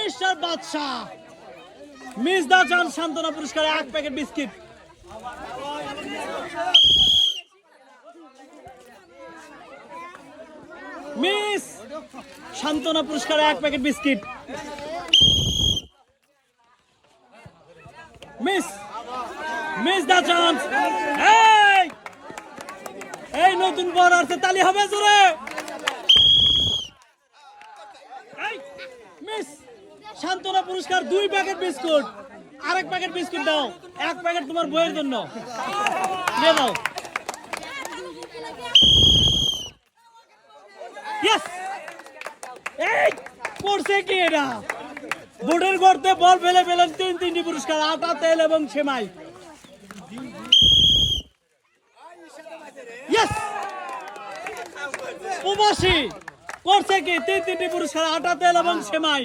Mister বাদশা miss দা চান সান্ত্বনা পুরস্কার 1 প্যাকেট বিস্কিট। মিস সান্ত্বনা পুরস্কার 1 প্যাকেট বিস্কিট। মিস মিস দা চান্স। এই নতুন বর আছে, তালি হবে জোরে। মিস সান্ত্বনা পুরস্কার 2 প্যাকেট বিস্কুট। আরেক প্যাকেট বিস্কুট দাও, 1 প্যাকেট তোমার বইয়ের জন্য দিয়ে দাও। ইয়েস, এই করছে কি এটা? বোর্ডের গর্তে বল ফেলে ফেলেন 3টি পুরস্কার, আটা, তেল এবং সেমাই। ইয়েস, প্রবাসী করছে কি 3টি পুরস্কার, আটা, তেল এবং সেমাই।